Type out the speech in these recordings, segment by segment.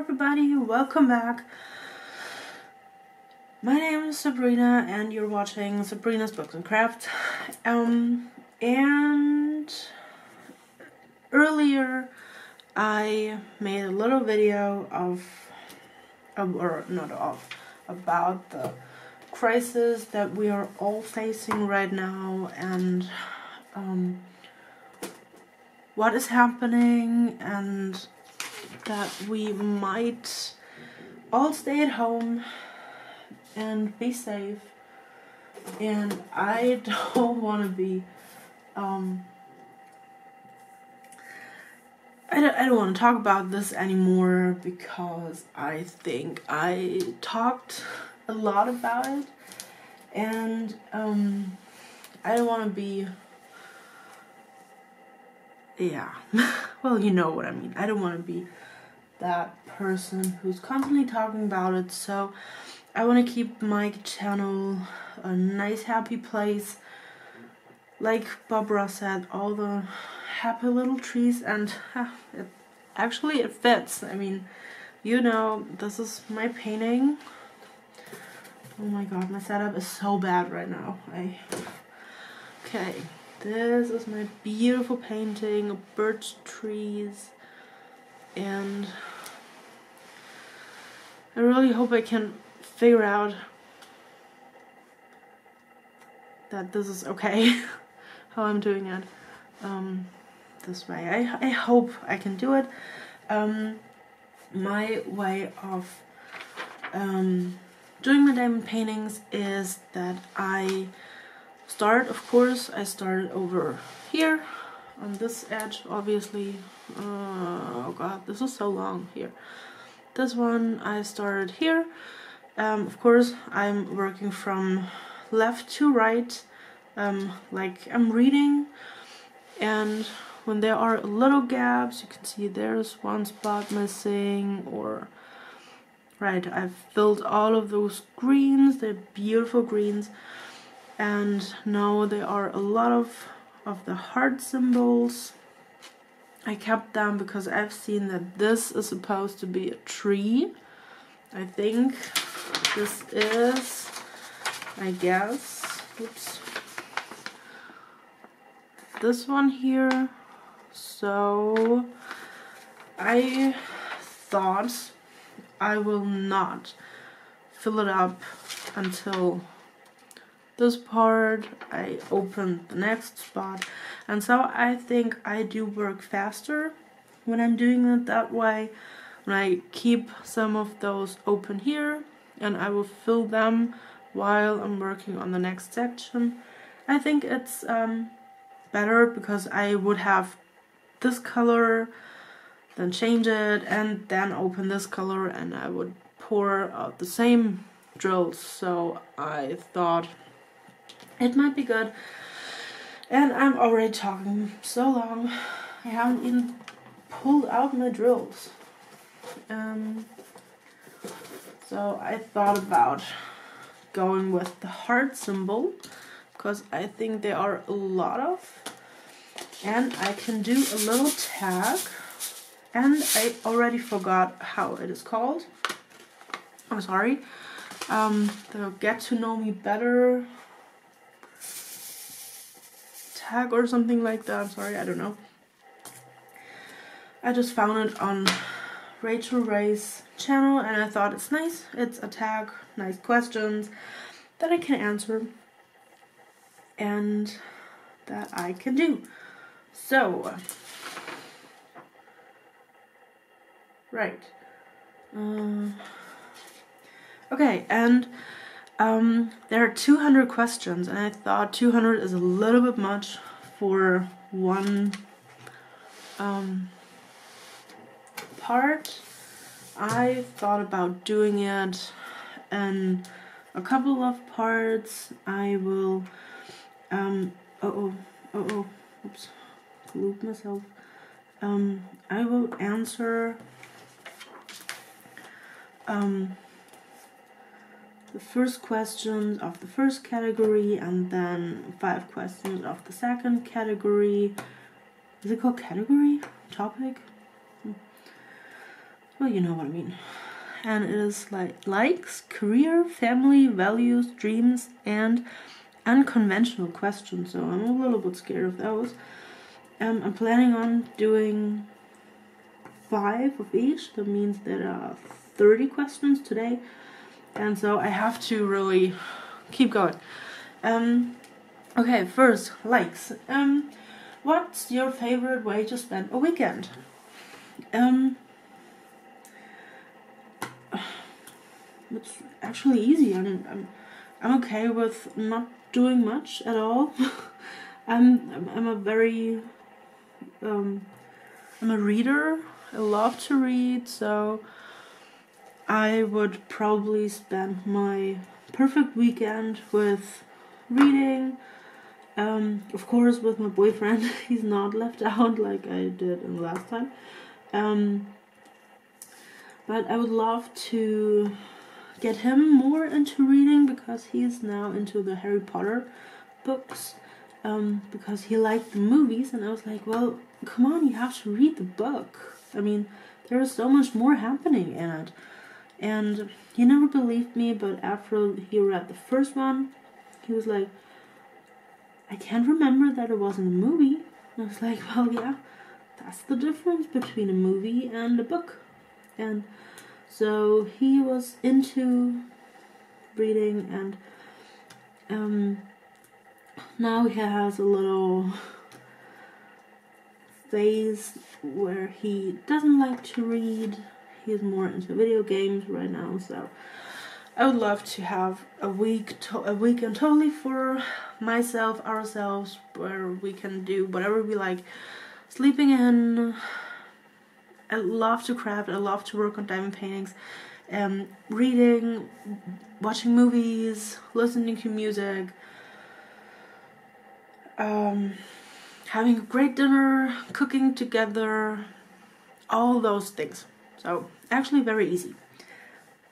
everybody, welcome back. My name is Sabrina and you're watching Sabrina's Books and Crafts. And earlier I made a little video about the crisis that we are all facing right now and what is happening, and that we might all stay at home and be safe. And I don't want to be I don't want to talk about this anymore because I think I talked a lot about it, and I don't want to be, well, you know what I mean. I don't want to be that person who's constantly talking about it, so I want to keep my channel a nice happy place. Like Barbara said, all the happy little trees, and it fits. I mean, you know, this is my painting. Oh my god, my setup is so bad right now. Okay, this is my beautiful painting of birch trees, and I really hope I can figure out that this is okay, how I'm doing it this way. I hope I can do it. My way of doing my diamond paintings is that I started over here on this edge, obviously. Oh god, this is so long here. This one I started here. Of course, I'm working from left to right, like I'm reading, and when there are little gaps, you can see there's one spot missing, or right, I've filled all of those greens. They're beautiful greens, and now there are a lot of the heart symbols. I kept them because I've seen that this is supposed to be a tree. I think this is, I guess, oops, this one here. So I thought I will not fill it up until this part. I opened the next spot, and so I think I do work faster when I'm doing it that way, when I keep some of those open here and I will fill them while I'm working on the next section. I think it's better because I would have this color, then change it, and then open this color, and I would pour out the same drills. So I thought it might be good. And I'm already talking so long, I haven't even pulled out my drills. So I thought about going with the heart symbol, because I think there are a lot of, and I can do a little tag, and I already forgot how it is called. I'm sorry. The Get to Know Me Better tag or something like that. I'm sorry, I don't know. I just found it on Rachel Ray's channel, and I thought it's nice. It's a tag, nice questions that I can answer and that I can do. So, right. Okay, and there are 200 questions, and I thought 200 is a little bit much for one part. I thought about doing it in a couple of parts. I will oops, loop myself. I will answer the first question of the first category, and then 5 questions of the second category. Is it called category? Topic? well, you know what I mean. And it is like likes, career, family, values, dreams, and unconventional questions. So I'm a little bit scared of those. I'm planning on doing 5 of each. That means there are 30 questions today, and so I have to really keep going. Okay, first, likes. What's your favorite way to spend a weekend? It's actually easy. I mean, I'm okay with not doing much at all. I'm a very I'm a reader. I love to read, so I would probably spend my perfect weekend with reading. Of course, with my boyfriend. He's not left out like I did in the last time. But I would love to get him more into reading because he's now into the Harry Potter books. Because he liked the movies, and I was like, well, come on, you have to read the book. I mean, there is so much more happening in it. And he never believed me, but after he read the first one, he was like, I can't remember that it was in a movie. And I was like, well, yeah, that's the difference between a movie and a book. And so he was into reading, and now he has a little phase where he doesn't like to read. He's more into video games right now, so I would love to have a weekend totally for myself, ourselves, where we can do whatever we like. Sleeping in. I love to craft. I love to work on diamond paintings. Reading, watching movies, listening to music. Having a great dinner, cooking together, all those things. So, actually very easy.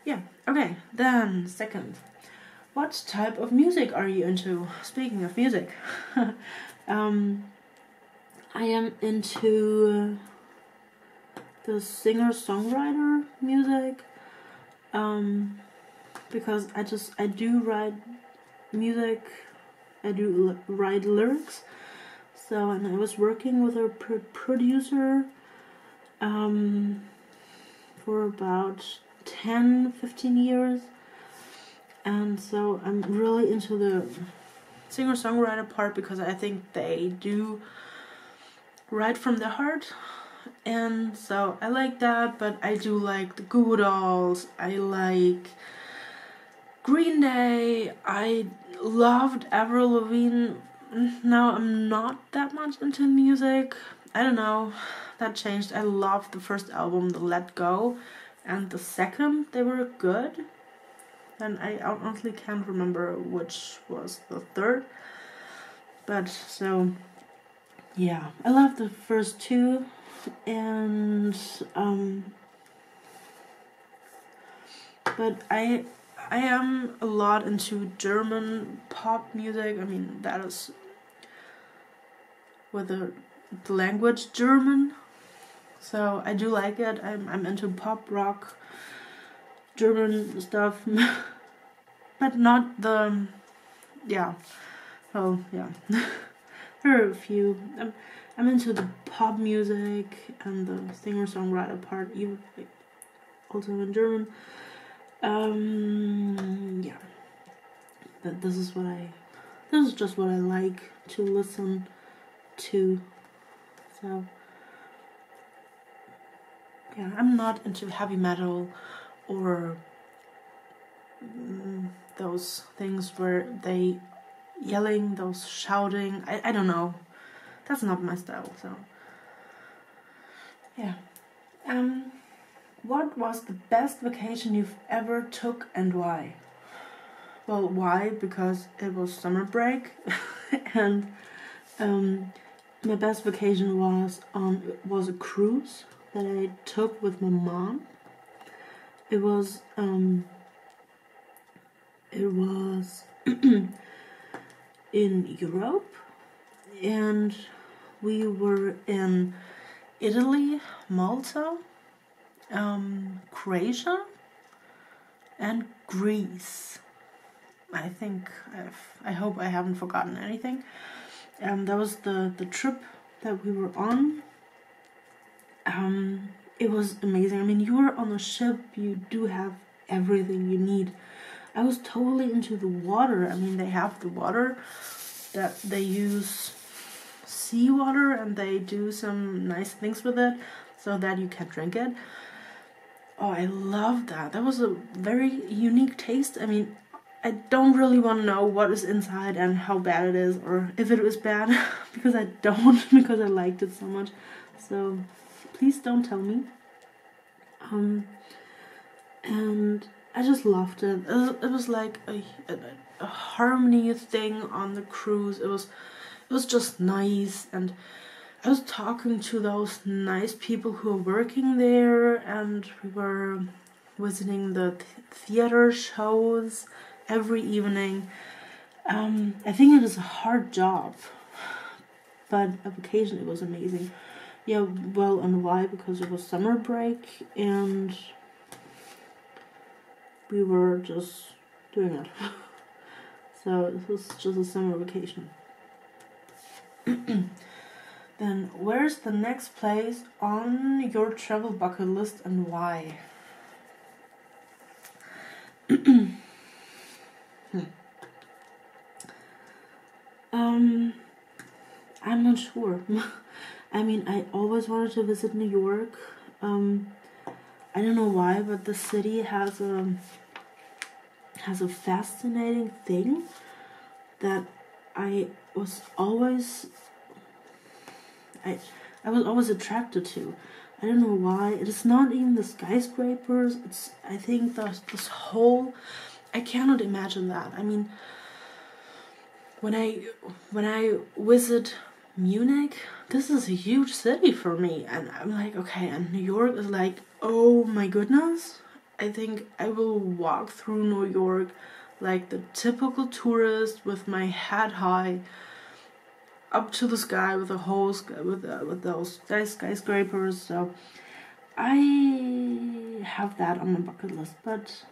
Yeah, okay, then second. What type of music are you into? Speaking of music, I am into the singer-songwriter music, because I do write music, I do write lyrics. So, and I was working with a producer for about 10-15 years, and so I'm really into the singer-songwriter part because I think they do write from the heart, and so I like that. But I do like the Goo Goo Dolls, I like Green Day, I loved Avril Lavigne. Now I'm not that much into music. I don't know, that changed. I loved the first album, the Let Go, and the second, they were good. And I honestly can't remember which was the third. But so, yeah, I love the first two, and but I am a lot into German pop music. I mean, that is with the language German, so I do like it. I'm into pop rock German stuff, but not the yeah. Oh yeah, there are a few. I'm into the pop music and the singer-songwriter part, even like, also in German. Yeah, but this is just what I like to listen to. So yeah, I'm not into heavy metal or those things where they yelling, those shouting. I don't know. That's not my style. So yeah. What was the best vacation you've ever took and why? Well, why? Because it was summer break, and my best vacation was a cruise that I took with my mom. It was in Europe, and we were in Italy, Malta, Croatia, and Greece. I think I hope I haven't forgotten anything. That was the trip that we were on. It was amazing. I mean, you are on a ship, you do have everything you need. I was totally into the water. I mean, they have the water that they use seawater, and they do some nice things with it so that you can drink it. Oh, I love that. That was a very unique taste. I mean, I don't really want to know what is inside and how bad it is, or if it was bad, because I don't, because I liked it so much. So please don't tell me. And I just loved it. It was like a harmony thing on the cruise. It was just nice, and I was talking to those nice people who are working there, and we were visiting the theater shows every evening. I think it is a hard job, but a vacation, it was amazing. Yeah, well, and why? Because it was summer break, and we were just doing it. So it was just a summer vacation. Then, where's the next place on your travel bucket list and why? I'm not sure. I mean, I always wanted to visit New York. I don't know why, but the city has a fascinating thing that I was always attracted to. I don't know why. It is not even the skyscrapers. It's, I think, this whole. I cannot imagine that. I mean, when I visit Munich, this is a huge city for me, and I'm like, okay, and New York is like, oh my goodness. I think I will walk through New York like the typical tourist with my head high up to the sky with the whole sky, with those skyscrapers. So I have that on my bucket list, but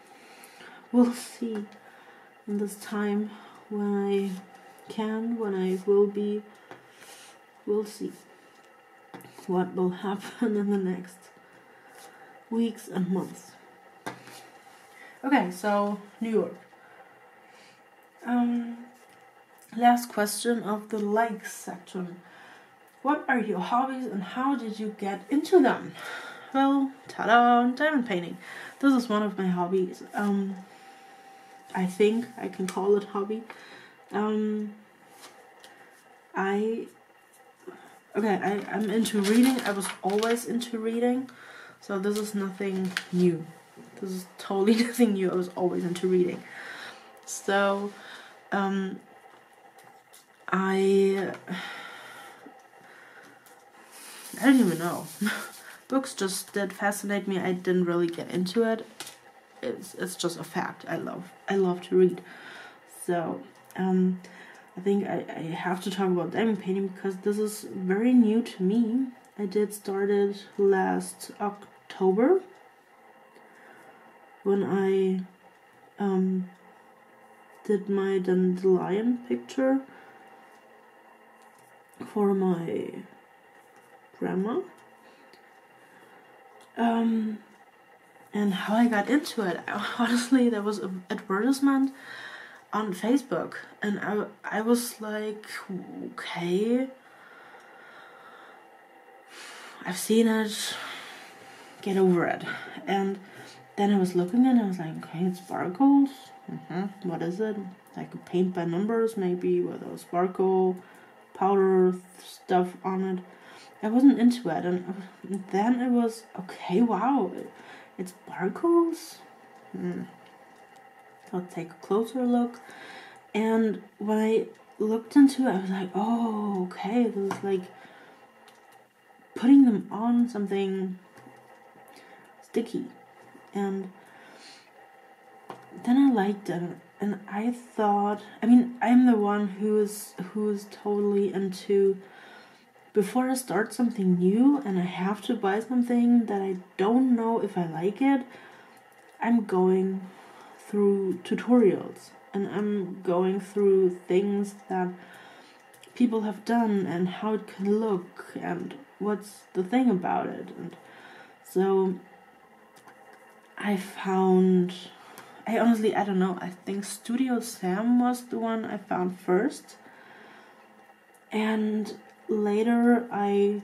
we'll see in this time when I will be. We'll see what will happen in the next weeks and months. Okay, so New York. Last question of the likes section. What are your hobbies and how did you get into them? Well, ta-da, diamond painting. This is one of my hobbies. I think I can call it hobby. I'm into reading. I was always into reading, so this is nothing new. This is totally nothing new. I was always into reading. So, I don't even know. Books just did fascinate me. I didn't really get into it. It's just a fact. I love to read. So, I think I have to talk about diamond painting because this is very new to me. I did start it last October when I did my dandelion picture for my grandma. And how I got into it, honestly, there was an advertisement on Facebook, and I was like, okay, I've seen it, get over it. And then I was looking and I was like, okay, it's sparkles. What is it? Like a paint by numbers, maybe, with a sparkle powder stuff on it. I wasn't into it, and then it was, okay, wow, it sparkles. I'll take a closer look, and when I looked into it, I was like, oh, okay, this is like putting them on something sticky, and then I liked it, and I thought, I mean, I'm the one who is totally into before I start something new and I have to buy something that I don't know if I like it, I'm going through tutorials and I'm going through things that people have done and how it can look and what's the thing about it. And so I don't know, I think Studio Sam was the one I found first, and later I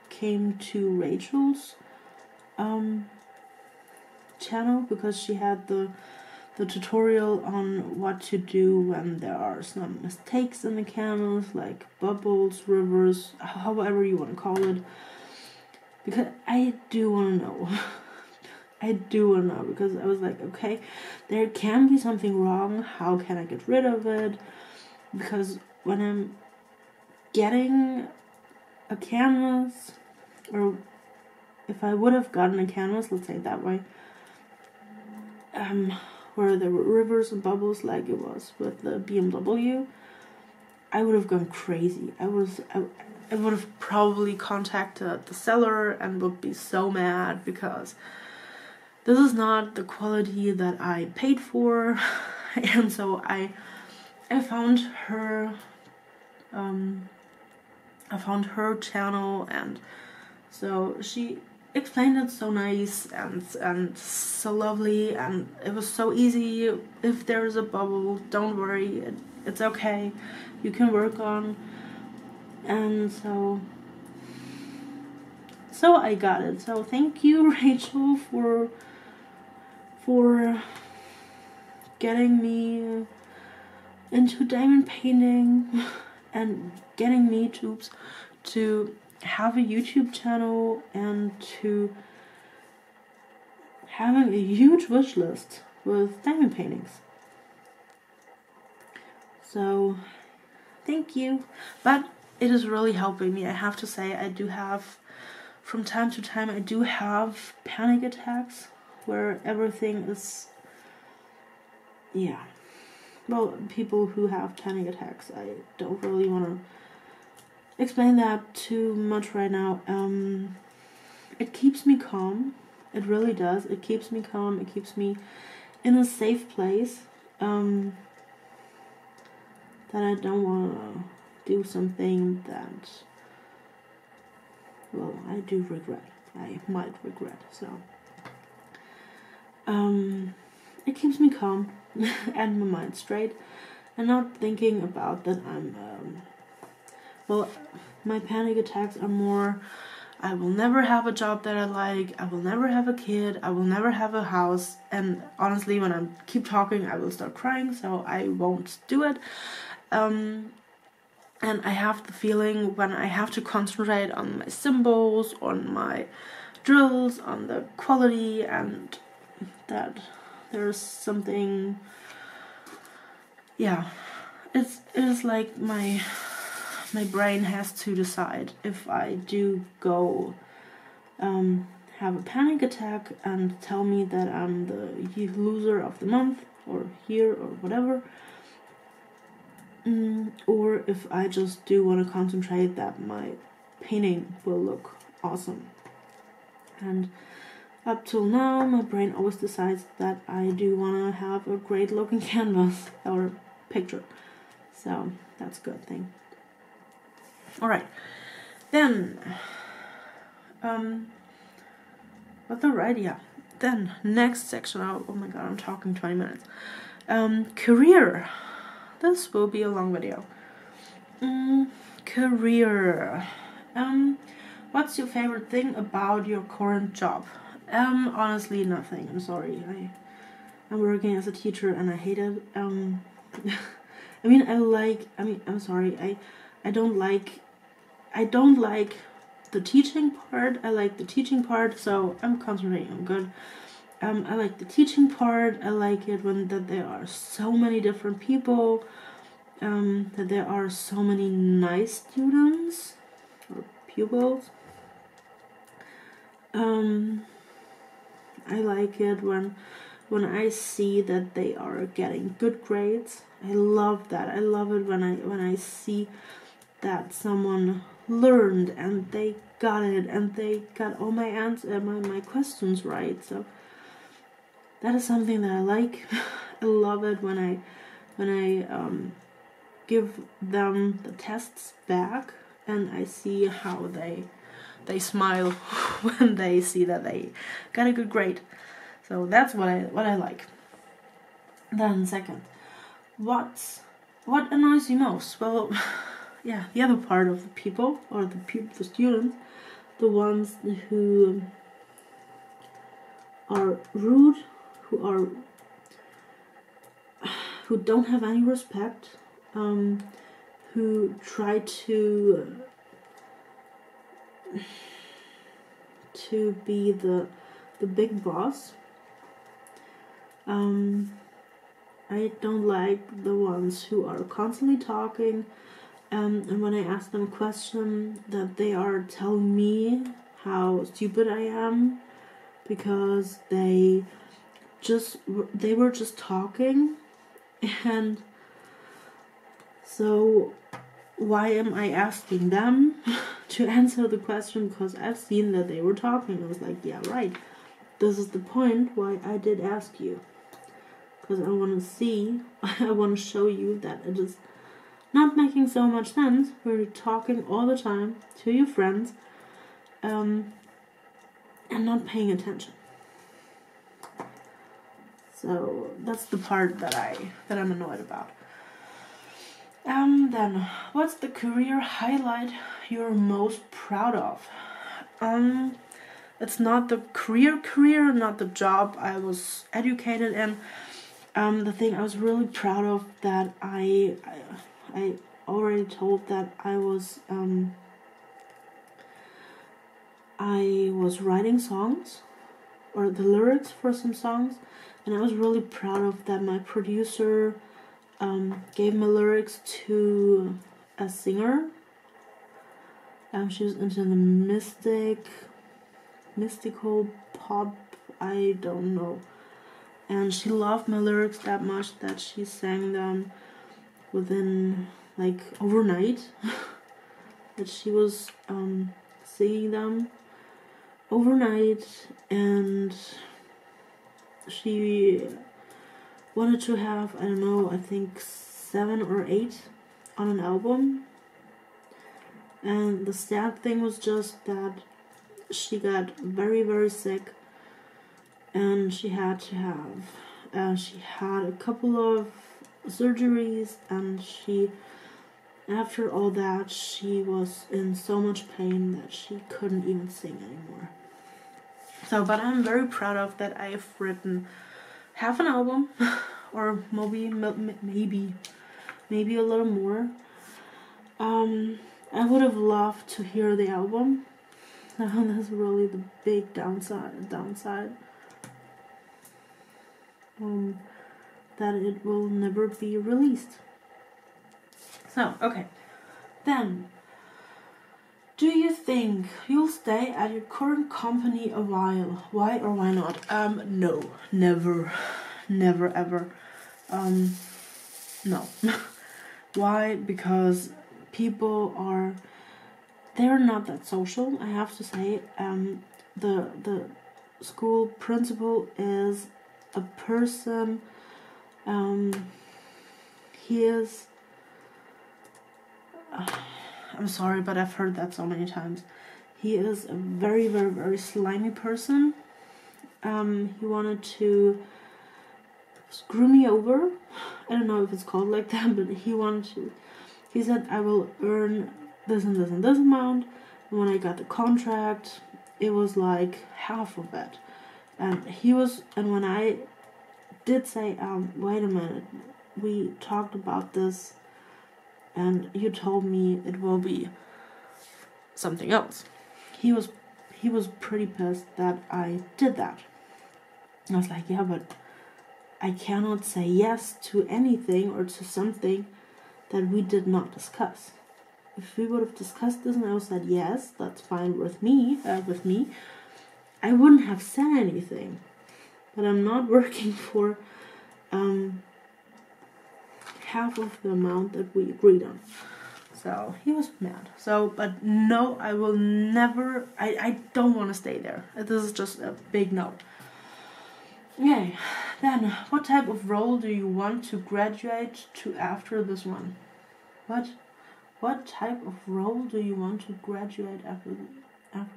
came to Rachel's channel because she had the tutorial on what to do when there are some mistakes in the canvas, like bubbles, rivers, however you want to call it, because I do want to know. I do want to know, because I was like, okay, there can be something wrong, how can I get rid of it? Because when I'm getting a canvas, or if I would have gotten a canvas, let's say it that way, where there were rivers and bubbles like it was with the BMW, I would have gone crazy. I would have probably contacted the seller and would be so mad, because this is not the quality that I paid for. And so I found her channel, and so she explained it so nice and so lovely, and it was so easy. If there's a bubble, don't worry, it's okay, you can work on. And so I got it. So thank you, Rachel, for getting me into diamond painting and getting me to have a YouTube channel and to having a huge wish list with diamond paintings. So thank you. But it is really helping me. I have to say, I do have, from time to time, I do have panic attacks where everything is, yeah. Well, people who have panic attacks, I don't really want to explain that too much right now. It keeps me calm. It really does. It keeps me calm. It keeps me in a safe place. That I don't want to do something that, well, I do regret. I might regret. So it keeps me calm and my mind straight, and not thinking about that I'm well, my panic attacks are more, I will never have a job that I like, I will never have a kid, I will never have a house, and honestly, when I keep talking, I will start crying, so I won't do it. And I have the feeling when I have to concentrate on my symbols, on my drills, on the quality, and that there's something, yeah, it is like my brain has to decide if I do go have a panic attack and tell me that I'm the loser of the month or year or whatever, or if I just do want to concentrate that my painting will look awesome. And up till now, my brain always decides that I do want to have a great looking canvas or picture, so that's a good thing. Alright, then, then next section, oh my god, I'm talking 20 minutes, career. This will be a long video. Career. What's your favorite thing about your current job? Honestly, nothing. I'm sorry. I'm working as a teacher and I hate it. I'm sorry. I don't like the teaching part. I like the teaching part, so I'm concentrating on good. I like the teaching part. I like it that there are so many different people, that there are so many nice students or pupils. I like it when I see that they are getting good grades. I love that. I love it when I see that someone learned and they got it and they got all my my questions right. So that is something that I like. I love it when I give them the tests back and I see how they smile when they see that they got a good grade. So that's what I like. Then second, what annoys you most? Well, yeah, the other part of the people, or the students, the ones who are rude, who don't have any respect, who try to be the big boss. I don't like the ones who are constantly talking, and when I ask them a question, that they are telling me how stupid I am, because they were just talking, and so why am I asking them to answer the question? Because I've seen that they were talking. I was like, yeah, right. This is the point why I did ask you. Because I want to show you that it is not making so much sense when you're talking all the time to your friends and not paying attention. So that's the part that I'm annoyed about. Then, what's the career highlight you're most proud of? It's not the career, not the job I was educated in. The thing I was really proud of, that I already told that I was writing songs, or the lyrics for some songs, and I was really proud of that. My producer gave my lyrics to a singer. She was into the mystical pop, I don't know. And she loved my lyrics that much that she sang them within, like, overnight. That she was singing them overnight, and she wanted to have, I don't know, I think 7 or 8 on an album. And the sad thing was just that she got very, very sick, and she had to have, she had a couple of surgeries, and after all that, she was in so much pain that she couldn't even sing anymore. So, but I'm very proud of that. I've written half an album, or maybe a little more. I would have loved to hear the album. That's really the big downside. That it will never be released. So, okay. Then, do you think you'll stay at your current company a while? Why or why not? No, never ever. No. Why? Because people they're not that social, I have to say. The school principal is a person, he is, I'm sorry, but I've heard that so many times. He is a very, very, very slimy person. He wanted to screw me over. I don't know if it's called like that, but he said I will earn this and this and this amount. And when I got the contract, it was like half of it. And when I did say, wait a minute, we talked about this, and you told me it will be something else. He was pretty pissed that I did that. I was like, yeah, but I cannot say yes to anything or to something that we did not discuss. If we would have discussed this and I said yes, that's fine with me, I wouldn't have said anything. But I'm not working for half of the amount that we agreed on. So he was mad. So, but no, I will never, I don't want to stay there. This is just a big no. Okay, then what type of role do you want to graduate to after this one? What type of role do you want to graduate after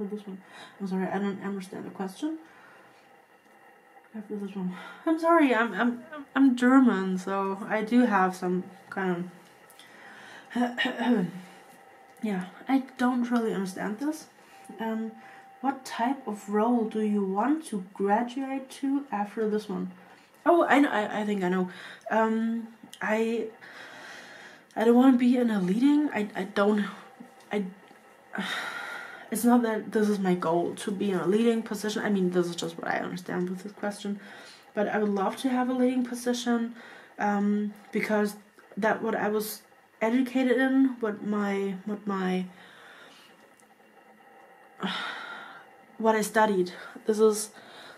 this one? I'm sorry, I don't understand the question. After this one, I'm sorry, I'm German, so I do have some kind of yeah, I don't really understand this. What type of role do you want to graduate to after this one? Oh, I know. I think I know. I don't want to be in a leading. It's not that this is my goal to be in a leading position. I mean, this is just what I understand with this question. But I would love to have a leading position, because that what I was educated in, what I studied. This is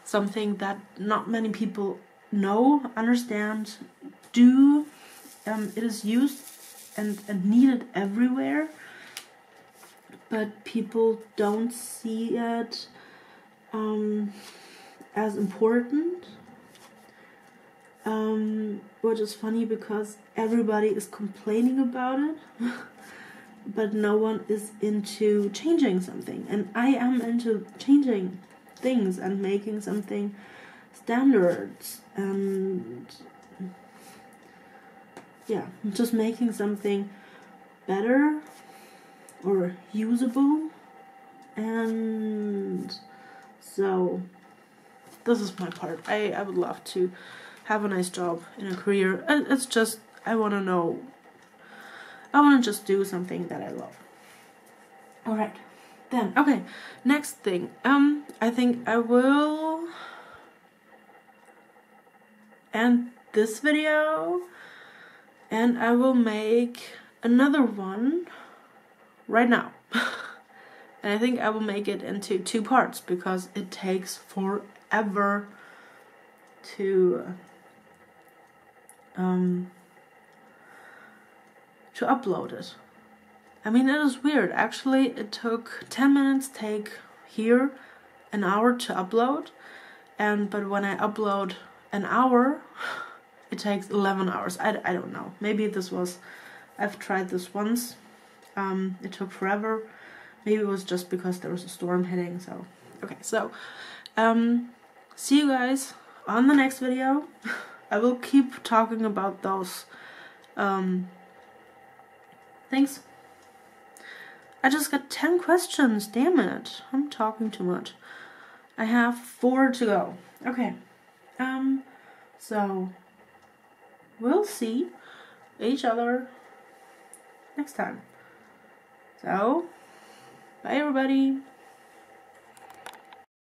something that not many people know, understand, do. It is used and needed everywhere, but people don't see it as important, which is funny because everybody is complaining about it, but no one is into changing something, and I am into changing things and making something standards, and yeah, just making something better or usable. And so this is my part. I would love to have a nice job in a career. It's just, I want to just do something that I love. Alright, then, okay, next thing. I think I will end this video, and I will make another one right now. And I think I will make it into 2 parts because it takes forever to upload it. I mean, it is weird. Actually, it took 10 minutes take here, an hour to upload, but when I upload an hour, it takes 11 hours. I don't know. Maybe I've tried this once. It took forever. Maybe it was just because there was a storm hitting. So, okay. So, see you guys on the next video. I will keep talking about those things. I just got 10 questions. Damn it. I'm talking too much. I have 4 to go. Okay. So we'll see each other next time. So, bye everybody.